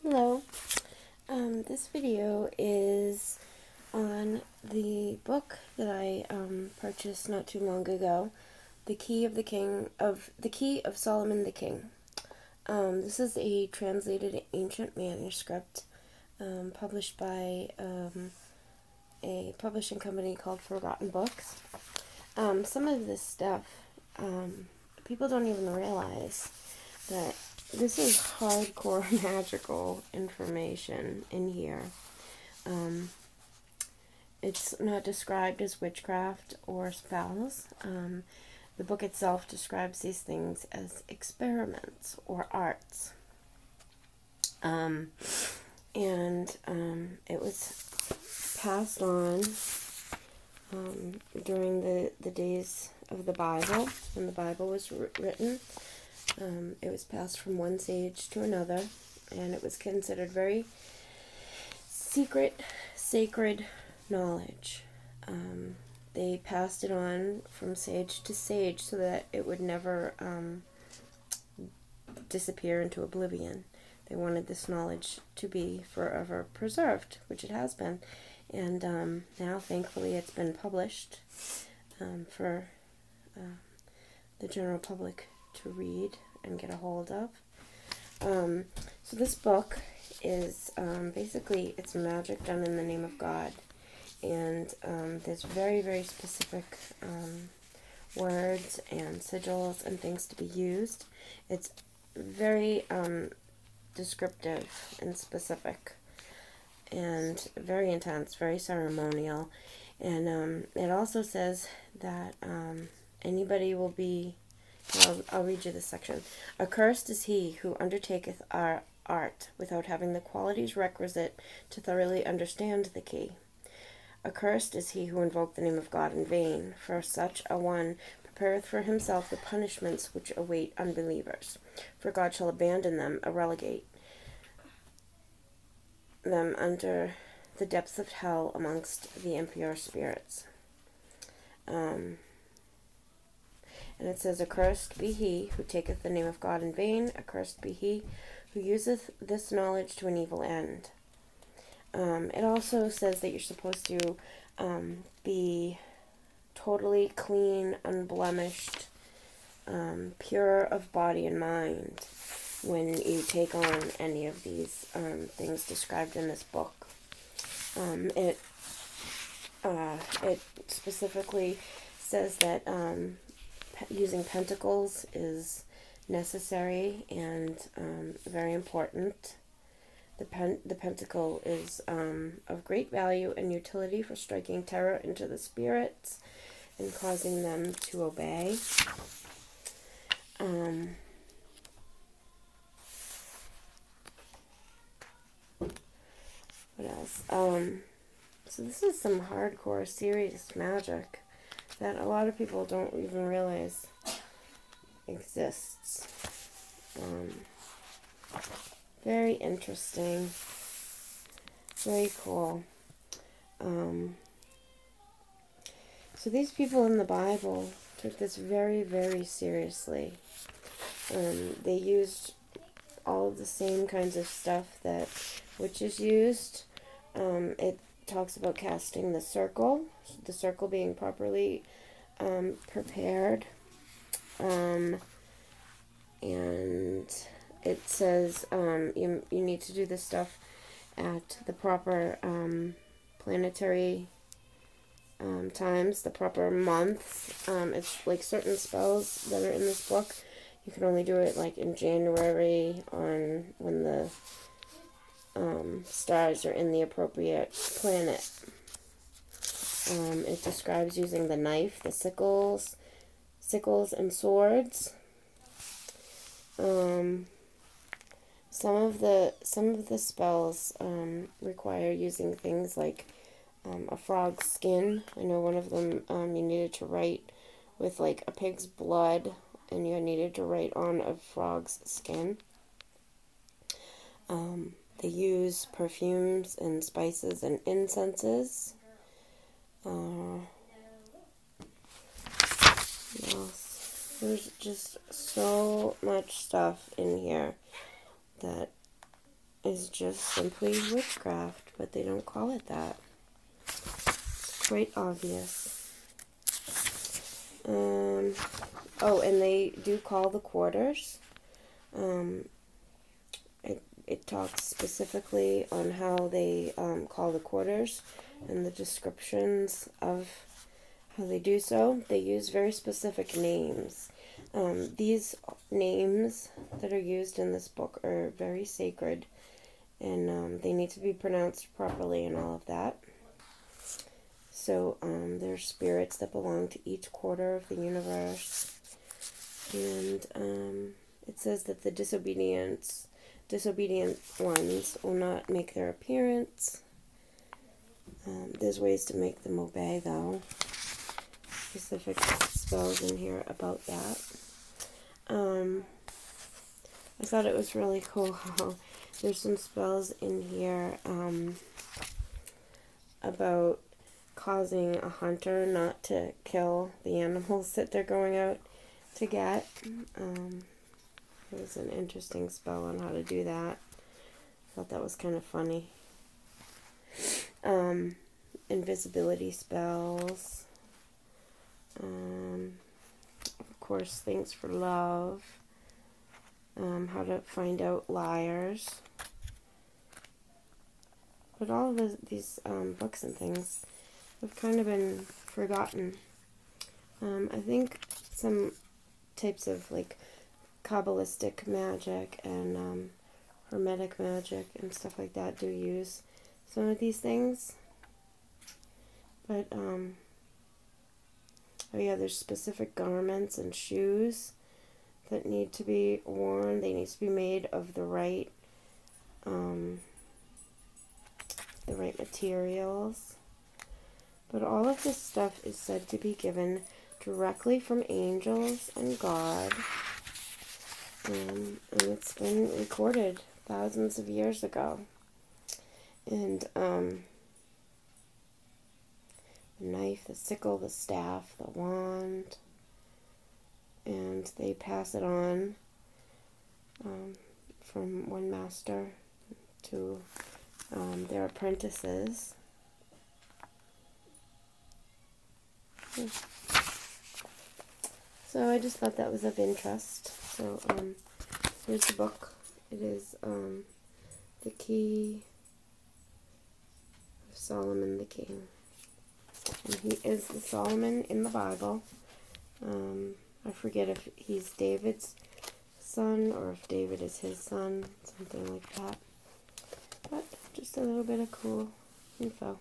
Hello. This video is on the book that I purchased not too long ago, The Key of Solomon the King. This is a translated ancient manuscript published by a publishing company called Forgotten Books. Some of this stuff, people don't even realize that this is hardcore magical information in here. It's not described as witchcraft or spells. The book itself describes these things as experiments or arts. It was passed on during the days of the Bible, when the Bible was written. It was passed from one sage to another, and it was considered very secret, sacred knowledge. They passed it on from sage to sage so that it would never disappear into oblivion. They wanted this knowledge to be forever preserved, which it has been. And now, thankfully, it's been published for the general public to read and get a hold of. So this book is basically, it's magic done in the name of God. And there's very, very specific words and sigils and things to be used. It's very descriptive and specific and very intense, very ceremonial. And it also says that anybody will be, I'll read you this section. Accursed is he who undertaketh our art without having the qualities requisite to thoroughly understand the key. Accursed is he who invoked the name of God in vain, for such a one prepareth for himself the punishments which await unbelievers. For God shall abandon them, or relegate them under the depths of hell amongst the impure spirits. And it says, accursed be he who taketh the name of God in vain, accursed be he who useth this knowledge to an evil end. It also says that you're supposed to be totally clean, unblemished, pure of body and mind when you take on any of these things described in this book. It specifically says that using pentacles is necessary and very important. The pentacle is of great value and utility for striking terror into the spirits and causing them to obey. What else? So this is some hardcore, serious magic that a lot of people don't even realize exists. Very interesting. Very cool. So these people in the Bible took this very, very seriously. They used all of the same kinds of stuff that witches used. It talks about casting the circle being properly prepared. And it says you need to do this stuff at the proper planetary times, the proper months. It's like certain spells that are in this book. You can only do it like in January when the stars are in the appropriate planet. It describes using the knife, the sickles and swords. Some of the spells require using things like a frog's skin. I know one of them you needed to write with like a pig's blood, and you needed to write on a frog's skin. They use perfumes and spices and incenses. Yes. There's just so much stuff in here that is just simply witchcraft, but they don't call it that. It's quite obvious. Oh, and they do call the quarters. It talks specifically on how they call the quarters and the descriptions of how they do so. They use very specific names. These names that are used in this book are very sacred, and they need to be pronounced properly and all of that. So there's spirits that belong to each quarter of the universe. And it says that the disobedient ones will not make their appearance. There's ways to make them obey, though. Specific spells in here about that. I thought it was really cool how there's some spells in here about causing a hunter not to kill the animals that they're going out to get. It was an interesting spell on how to do that. I thought that was kind of funny. Invisibility spells. Of course, things for love. How to find out liars. But all of these books and things have kind of been forgotten. I think some types of like Kabbalistic magic and Hermetic magic and stuff like that do use some of these things. But, oh yeah, there's specific garments and shoes that need to be worn. They need to be made of the right materials. But all of this stuff is said to be given directly from angels and God. And it's been recorded thousands of years ago. And the knife, the sickle, the staff, the wand, and they pass it on from one master to their apprentices. So I just thought that was of interest. So here's the book. It is The Key of Solomon the King. And he is the Solomon in the Bible. I forget if he's David's son or if David is his son, something like that. But just a little bit of cool info.